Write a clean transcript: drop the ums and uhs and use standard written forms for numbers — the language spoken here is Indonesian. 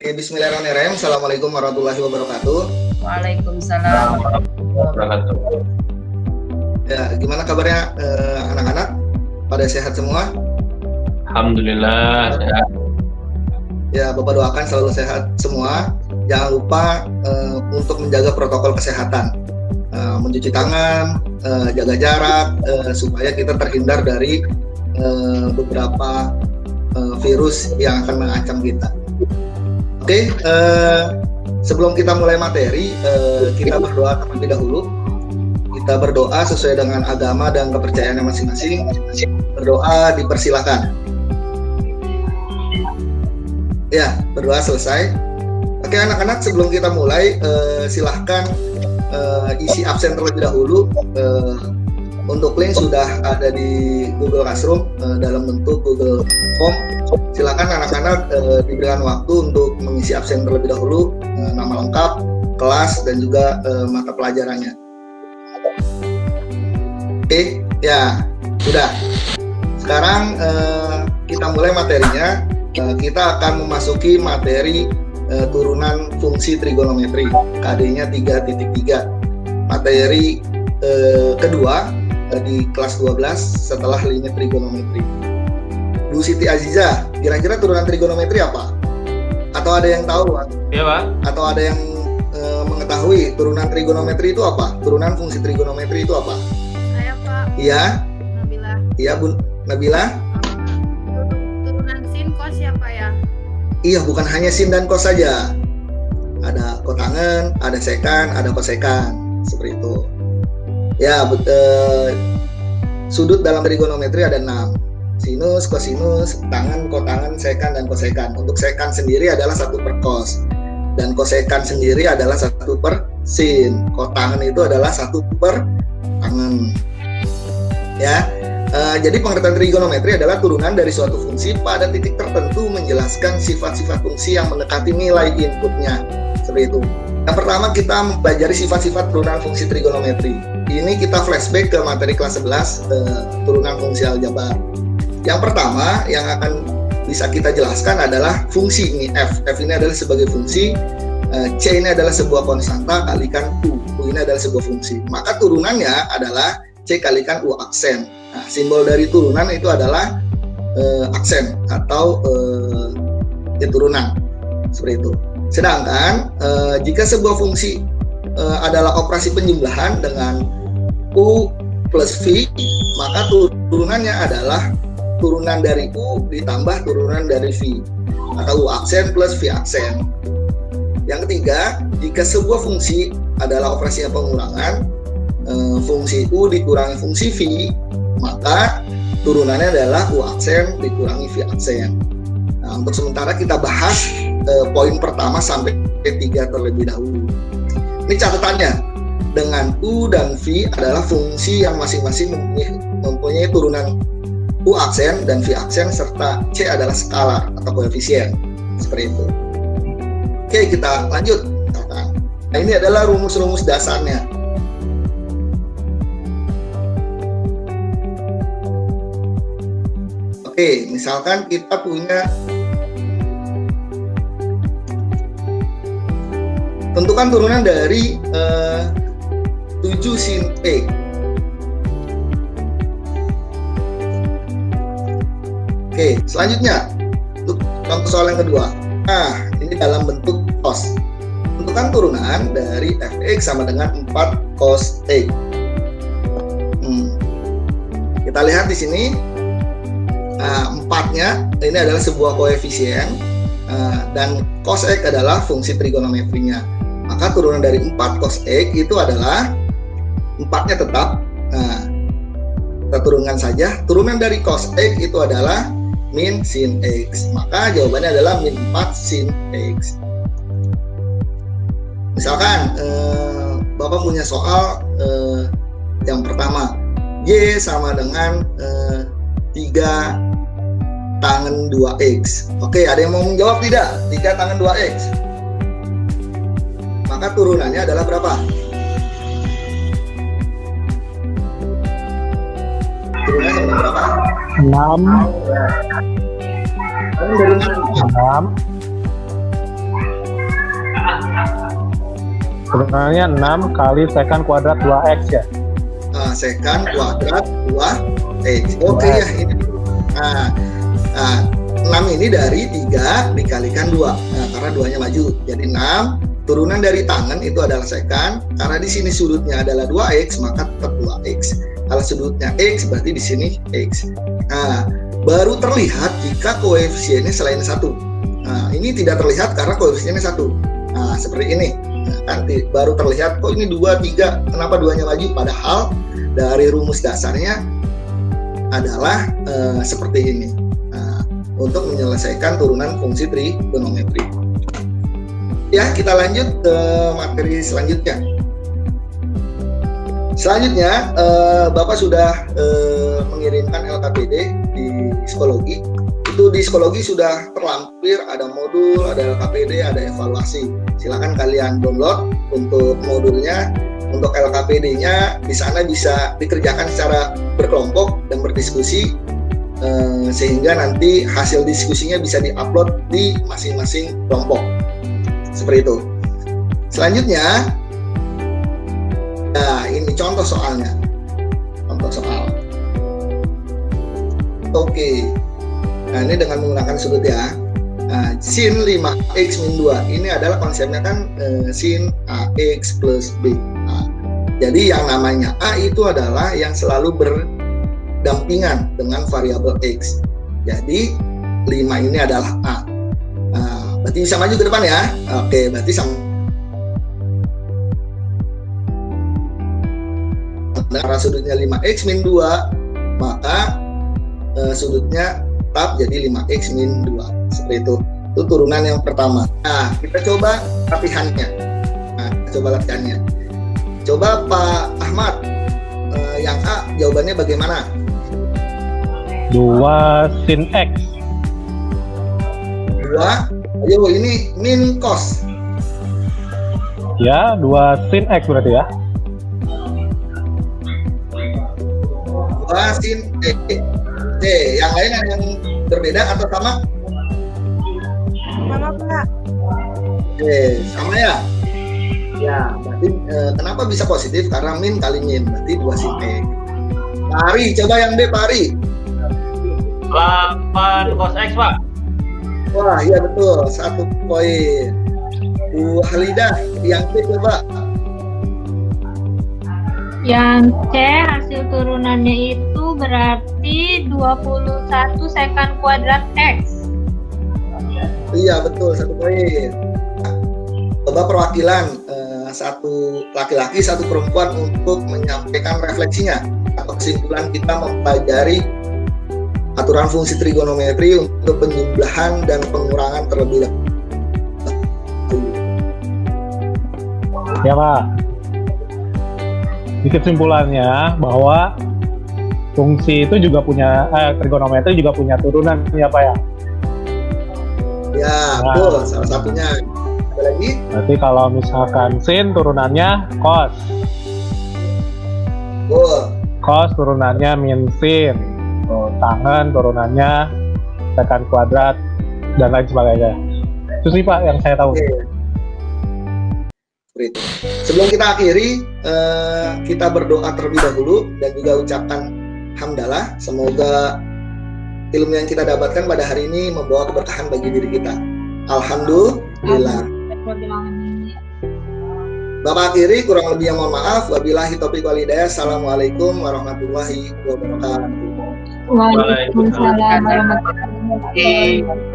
Bismillahirrahmanirrahim. Assalamualaikum warahmatullahi wabarakatuh. Waalaikumsalam warahmatullahi wabarakatuh. Ya, gimana kabarnya anak-anak? Pada sehat semua? Alhamdulillah sehat. Ya, Bapak doakan selalu sehat semua. Jangan lupa untuk menjaga protokol kesehatan, mencuci tangan, jaga jarak, supaya kita terhindar dari beberapa virus yang akan mengancam kita. Oke, sebelum kita mulai materi, kita berdoa terlebih dahulu. Kita berdoa sesuai dengan agama dan kepercayaannya masing-masing. Berdoa dipersilakan. Ya, berdoa selesai. Oke anak-anak, sebelum kita mulai, silahkan isi absen terlebih dahulu. Untuk link sudah ada di Google Classroom dalam bentuk Google Form. Silakan anak-anak diberikan waktu untuk mengisi absen terlebih dahulu, nama lengkap, kelas, dan juga mata pelajarannya. Oke, ya sudah. Sekarang kita mulai materinya. Kita akan memasuki materi turunan fungsi trigonometri, KD-nya 3.3. Materi kedua di kelas 12 setelah limit trigonometri. Bu Siti Aziza, kira-kira turunan trigonometri apa? Atau ada yang tahu? Iya, Pak. Atau ada yang mengetahui turunan trigonometri itu apa? Turunan fungsi trigonometri itu apa? Saya, Pak. Iya? Nabila. Iya, Bu Nabila? Turunan sin cos ya, Pak ya? Iya, bukan hanya sin dan cos saja. Ada kotangen, ada sekan, ada kosekan. Seperti itu. Ya, sudut dalam trigonometri ada 6. Sinus, kosinus, tangen, kotangen, sekan, dan kosekan. Untuk sekan sendiri adalah 1 per cos. Dan kosekan sendiri adalah 1 per sin. Kotangen itu adalah 1 per tangen. Ya, jadi pengertian trigonometri adalah turunan dari suatu fungsi pada titik tertentu menjelaskan sifat-sifat fungsi yang mendekati nilai inputnya. Seperti itu. Yang pertama kita mempelajari sifat-sifat turunan fungsi trigonometri. Ini kita flashback ke materi kelas 11 turunan fungsi aljabar. Yang pertama yang akan bisa kita jelaskan adalah fungsi ini f. F ini adalah sebagai fungsi, c ini adalah sebuah konstanta kalikan u. U ini adalah sebuah fungsi. Maka turunannya adalah c kalikan u aksen. Nah, simbol dari turunan itu adalah aksen atau turunan. Seperti itu. Sedangkan jika sebuah fungsi adalah operasi penjumlahan dengan U plus V, maka turunannya adalah turunan dari U ditambah turunan dari V, atau U aksen plus V aksen. Yang ketiga, jika sebuah fungsi adalah operasi pengurangan, fungsi U dikurangi fungsi V, maka turunannya adalah U aksen dikurangi V aksen. Nah, untuk sementara kita bahas poin pertama sampai 3 terlebih dahulu. Ini catatannya, dengan U dan V adalah fungsi yang masing-masing mempunyai turunan U aksen dan V aksen, serta C adalah skalar atau koefisien. Seperti itu. Oke, kita lanjut. Nah, ini adalah rumus-rumus dasarnya. Oke, misalkan kita punya, tentukan turunan dari 7 sin P. Oke, selanjutnya untuk contoh soal yang kedua. Nah, ini dalam bentuk cos. Tentukan turunan dari fx sama dengan 4 cos X. Kita lihat di sini. Nah, 4-nya ini adalah sebuah koefisien, dan cos X adalah fungsi trigonometrinya. Maka turunan dari 4 cos X itu adalah 4-nya tetap. Nah, kita turunkan saja. Turunan dari cos X itu adalah min sin X. Maka jawabannya adalah min 4 sin X. Misalkan Bapak punya soal yang pertama, Y sama dengan 3 tangen 2X. Oke, ada yang mau menjawab tidak? 3 tangen 2X. Maka turunannya adalah berapa? Turunannya sama berapa? 6. Dari 6. Turunannya 6 kali secant kuadrat 2x ya. Secant kuadrat 2x. Oke ya ini. Nah, 6 ini dari 3 dikalikan 2. Nah, karena 2-nya maju. Jadi 6. Turunan dari tangan itu adalah secant. Karena di sini sudutnya adalah 2x, maka tetap 2x. Kalau sudutnya x, berarti di sini x. Nah, baru terlihat jika koefisiennya selain 1. Nah, ini tidak terlihat karena koefisiennya 1. Nah, seperti ini. Nah, nanti baru terlihat, kok ini 2, 3, kenapa 2-nya maju? Padahal dari rumus dasarnya adalah seperti ini. Nah, untuk menyelesaikan turunan fungsi trigonometri. Ya, kita lanjut ke materi selanjutnya. Selanjutnya, Bapak sudah mengirimkan LKPD di psikologi. Itu di psikologi sudah terlampir, ada modul, ada LKPD, ada evaluasi. Silakan kalian download untuk modulnya. Untuk LKPD-nya di sana bisa dikerjakan secara berkelompok dan berdiskusi, sehingga nanti hasil diskusinya bisa diupload di masing-masing kelompok. Seperti itu. Selanjutnya, nah ini contoh soalnya. Contoh soal. Oke. Nah ini dengan menggunakan sudut ya. Nah, sin 5x min 2. Ini adalah konsepnya kan sin ax plus b. Nah, jadi yang namanya a itu adalah yang selalu berdampingan dengan variabel x. Jadi 5 ini adalah a. Nah, berarti bisa maju ke depan ya. Oke, berarti sama. Karena sudutnya 5x min 2, maka sudutnya tetap jadi 5x min 2. Seperti itu. Itu turunan yang pertama. Nah, kita coba latihannya. Coba Pak Ahmad, yang A jawabannya bagaimana? 2 sin x. 2, ayo ini min cos. Ya, 2 sin x berarti ya. 2 sin X. Yang lain ada yang berbeda atau sama? Sama Pak. Sama ya? Ya, berarti kenapa bisa positif? Karena min kali min, berarti 2 sin X. Pari, coba yang B, Pari. 8 cos X, Pak. Wah, iya betul, 1 poin. Bu Halidah, yang B coba. Yang C hasil turunannya itu berarti 21 secant kuadrat X. Iya betul, 1 poin. Coba perwakilan satu laki-laki, satu perempuan untuk menyampaikan refleksinya atau kesimpulan kita mempelajari aturan fungsi trigonometri untuk penjumlahan dan pengurangan terlebih dahulu. Ya Pak. Di kesimpulannya bahwa fungsi itu juga punya trigonometri juga punya turunan ya Pak ya. Ya betul, salah satunya. Ada lagi? Berarti kalau misalkan sin turunannya cos. Betul. Cos turunannya min sin. Tangan turunannya secant kuadrat dan lain sebagainya. Itu sih Pak yang saya tahu. Oke. Sebelum kita akhiri, kita berdoa terlebih dahulu dan juga ucapkan hamdalah. Semoga ilmu yang kita dapatkan pada hari ini membawa keberkahan bagi diri kita. Alhamdulillah. Bapak akhiri, kurang lebihnya mohon maaf. Wabillahi taufiq wal hidayah. Assalamualaikum warahmatullahi wabarakatuh. Waalaikumsalam warahmatullahi wabarakatuh.